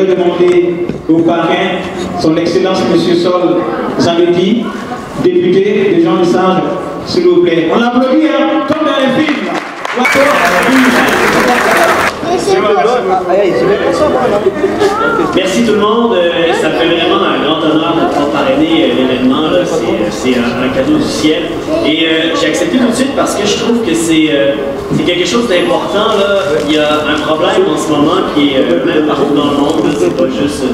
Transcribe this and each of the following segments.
voudrais demander au parrain, son Excellence M. Sol Zaneti, député de Jean Lesage, s'il vous plaît. On applaudit, hein, comme dans les films. Merci tout le monde. Ça fait vraiment un grand honneur de pouvoir parrainer l'événement. C'est un cadeau du ciel. Et j'ai accepté tout de suite parce que je trouve que c'est quelque chose d'important. Il y a un problème en ce moment qui est même partout dans le monde, c'est pas juste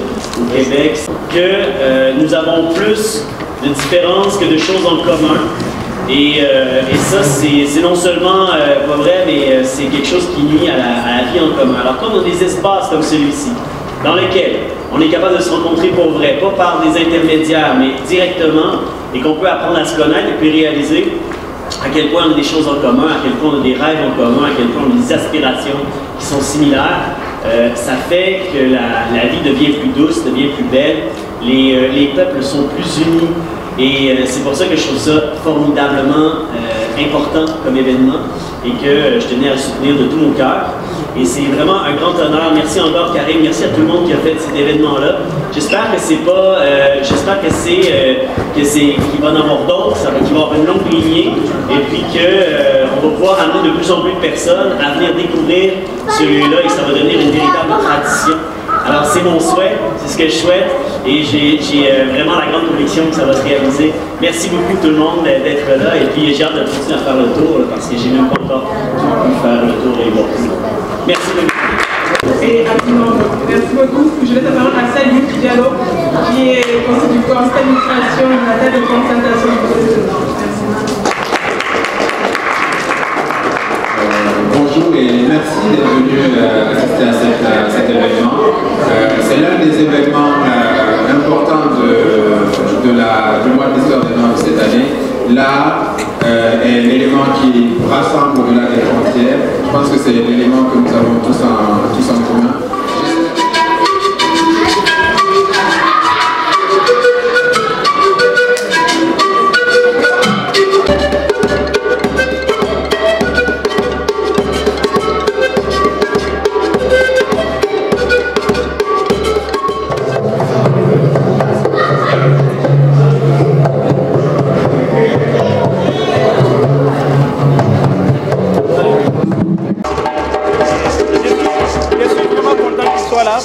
au Québec, que nous avons plus de différences que de choses en commun. Et ça, c'est non seulement pas vrai, mais c'est quelque chose qui nuit à la vie en commun. Alors, comme dans des espaces comme celui-ci, dans lesquels on est capable de se rencontrer pour vrai, pas par des intermédiaires, mais directement, et qu'on peut apprendre à se connaître et puis réaliser à quel point on a des choses en commun, à quel point on a des rêves en commun, à quel point on a des aspirations qui sont similaires, ça fait que la vie devient plus douce, devient plus belle, les peuples sont plus unis. Et c'est pour ça que je trouve ça formidablement important comme événement et que je tenais à le soutenir de tout mon cœur. Et c'est vraiment un grand honneur. Merci encore Karim, merci à tout le monde qui a fait cet événement-là. J'espère que c'est pas, j'espère que qu'il va en avoir d'autres, qu'il va y avoir une longue lignée et puis qu'on va pouvoir amener de plus en plus de personnes à venir découvrir celui-là et ça va devenir une véritable tradition. Alors c'est mon souhait, c'est ce que je souhaite et j'ai vraiment la grande conviction que ça va se réaliser. Merci beaucoup tout le monde d'être là et puis j'ai hâte de continuer à faire le tour là, parce que j'ai même pas encore pu faire le tour et voir tout. Merci beaucoup. Et rapidement, merci beaucoup. Je laisse la parole à Salut Diallo qui est conseiller du conseil d'administration de la tête de concertation du gouvernement. Bonjour et merci d'être venu assister à cet événement. C'est l'un des événements importants du mois de l'histoire des Noirs de cette année. Là est l'élément qui rassemble au-delà des frontières. Je pense que c'est l'élément que nous avons tous en commun.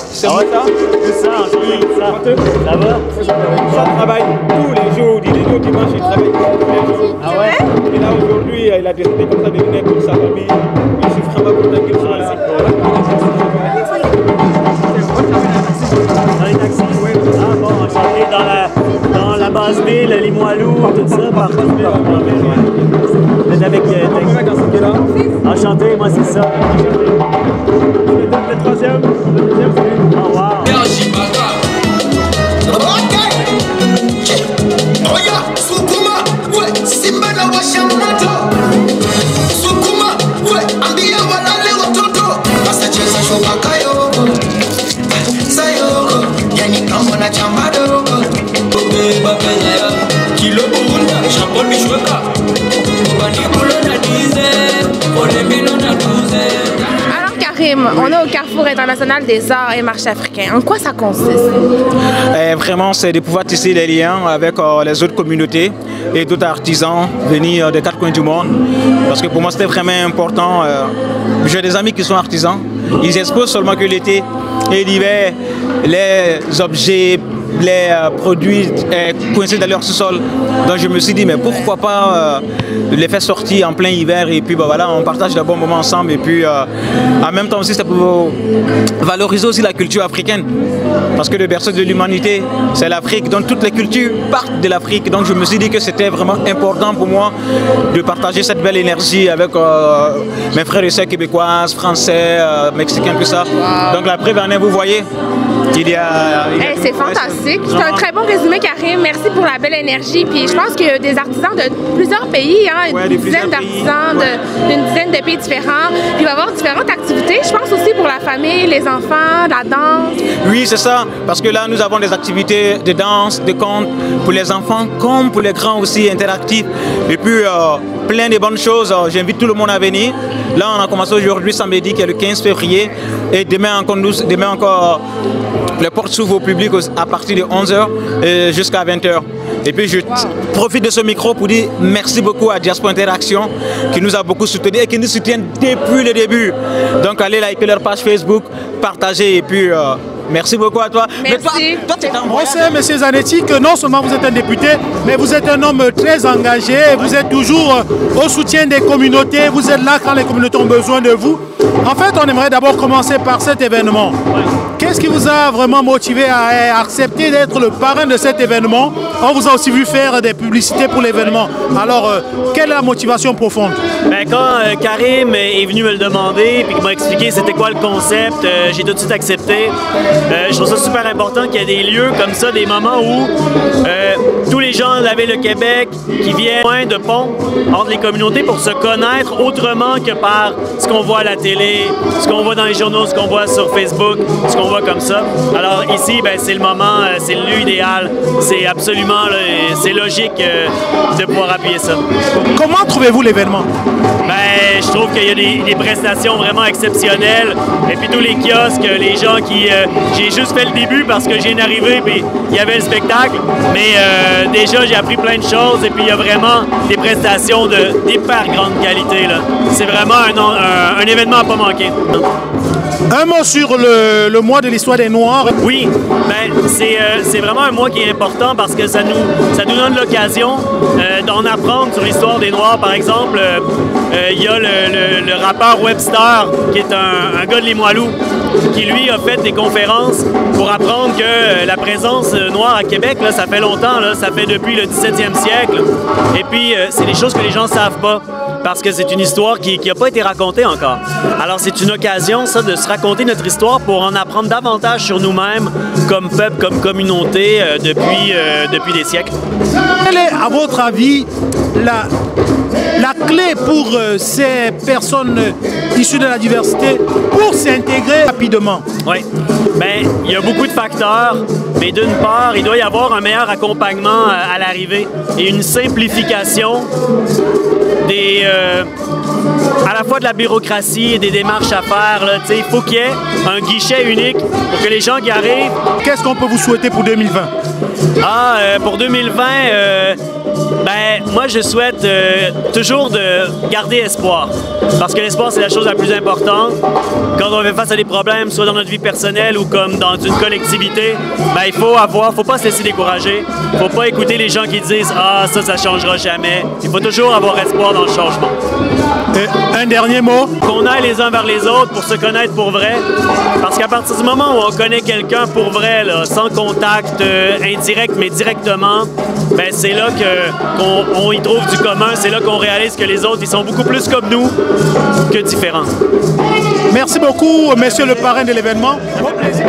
C'est ça? C'est ça, ça va? Ça travaille tous les jours, du lundi au dimanche, il travaille tous les jours. Ah ouais? Et là aujourd'hui, il a décidé comme ça de venir avec sa famille. Je suis vraiment content qu'il soit là. Dans les taxis? Oui. Ah bon, enchanté dans la basse ville, les Limoilou, tout ça, partout. Vous êtes avec enchanté, moi c'est ça. Le troisième, le deuxième, c'est oh wow. Alors Karim, on est au Carrefour international des arts et marché africain. En quoi ça consiste? Vraiment, c'est de pouvoir tisser des liens avec les autres communautés et d'autres artisans venir des quatre coins du monde. Parce que pour moi, c'était vraiment important. J'ai des amis qui sont artisans. Ils exposent seulement que l'été et l'hiver, les objets, les produits coincés dans leur sous-sol. Donc je me suis dit, mais pourquoi pas les faire sortir en plein hiver et puis voilà, on partage de bons moments ensemble et puis en même temps aussi c'est pour valoriser aussi la culture africaine. Parce que le berceau de l'humanité, c'est l'Afrique, donc toutes les cultures partent de l'Afrique. Donc je me suis dit que c'était vraiment important pour moi de partager cette belle énergie avec mes frères et sœurs québécoises, français, mexicains, tout ça. Wow. Donc la preuve en est, vous voyez, qu'il y a... c'est fantastique. C'est un très bon résumé, Karim. Merci pour la belle énergie. Puis je pense qu'il y a des artisans de plusieurs pays, hein, une dizaine d'artisans d'une dizaine de pays différents. Puis il va y avoir différentes activités. Je pense aussi pour la famille, les enfants, la danse. Oui, c'est ça. Parce que là, nous avons des activités de danse, de contes pour les enfants comme pour les grands aussi interactifs. Et puis, plein de bonnes choses. J'invite tout le monde à venir. Là, on a commencé aujourd'hui, samedi, qui est le 15 février. Et demain encore, les portes s'ouvrent au public à partir de 11h jusqu'à 20h. Et puis je profite de ce micro pour dire merci beaucoup à Diaspora Interaction qui nous a beaucoup soutenus et qui nous soutiennent depuis le début. Donc allez liker leur page Facebook, partagez et puis merci beaucoup à toi. Merci. Mais toi, tu es en voyage. On sait, M. Zanetti, que non seulement vous êtes un député, mais vous êtes un homme très engagé, vous êtes toujours au soutien des communautés, vous êtes là quand les communautés ont besoin de vous. En fait, on aimerait d'abord commencer par cet événement. Qu'est-ce qui vous a vraiment motivé à accepter d'être le parrain de cet événement? On vous a aussi vu faire des publicités pour l'événement. Alors, quelle est la motivation profonde? Ben, quand Karim est venu me le demander et qu'il m'a expliqué c'était quoi le concept, j'ai tout de suite accepté. Je trouve ça super important qu'il y ait des lieux comme ça, des moments où tous les gens de la Ville de Québec qui viennent loin de pont entre les communautés pour se connaître autrement que par ce qu'on voit à la télé, ce qu'on voit dans les journaux, ce qu'on voit sur Facebook, ce qu'on voit comme ça. Alors ici, ben, c'est le moment, c'est le lieu idéal. C'est absolument, c'est logique de pouvoir appuyer ça. Comment trouvez-vous l'événement? Ben, je trouve qu'il y a des prestations vraiment exceptionnelles. Et puis tous les kiosques, les gens qui... j'ai juste fait le début parce que j'ai arrivé et il y avait le spectacle. Mais déjà, j'ai appris plein de choses. Et puis il y a vraiment des prestations d'hyper grande qualité. C'est vraiment un événement à pas manquer. Un mot sur le mois de l'histoire des Noirs. Oui, ben, c'est vraiment un mois qui est important parce que ça nous donne l'occasion d'en apprendre sur l'histoire des Noirs. Par exemple, il y a le rappeur Webster, qui est un gars de Limoilou, qui lui a fait des conférences pour apprendre que la présence noire à Québec, là, ça fait longtemps, là, ça fait depuis le 17e siècle. Et puis, c'est des choses que les gens ne savent pas. Parce que c'est une histoire qui n'a pas été racontée encore. Alors c'est une occasion, ça, de se raconter notre histoire pour en apprendre davantage sur nous-mêmes, comme peuple, comme communauté, depuis des siècles. Quelle est, à votre avis, la clé pour ces personnes issues de la diversité pour s'intégrer rapidement? Oui. Bien, il y a beaucoup de facteurs, mais d'une part, il doit y avoir un meilleur accompagnement à l'arrivée et une simplification à la fois de la bureaucratie et des démarches à faire. Il faut qu'il y ait un guichet unique pour que les gens qui arrivent... Qu'est-ce qu'on peut vous souhaiter pour 2020? Pour 2020, ben, moi je souhaite toujours de garder espoir. Parce que l'espoir, c'est la chose la plus importante. Quand on fait face à des problèmes, soit dans notre vie personnelle ou comme dans une collectivité, ben, il faut pas se laisser décourager. Il ne faut pas écouter les gens qui disent « Ah, ça changera jamais ». Il faut toujours avoir espoir dans le changement. Un dernier mot? Qu'on aille les uns vers les autres pour se connaître pour vrai. Parce qu'à partir du moment où on connaît quelqu'un pour vrai, là, sans contact indirect, mais directement, ben, c'est là qu'on y trouve du commun. C'est là qu'on réalise que les autres, ils sont beaucoup plus comme nous que différents. Merci beaucoup, monsieur le parrain de l'événement. Au plaisir.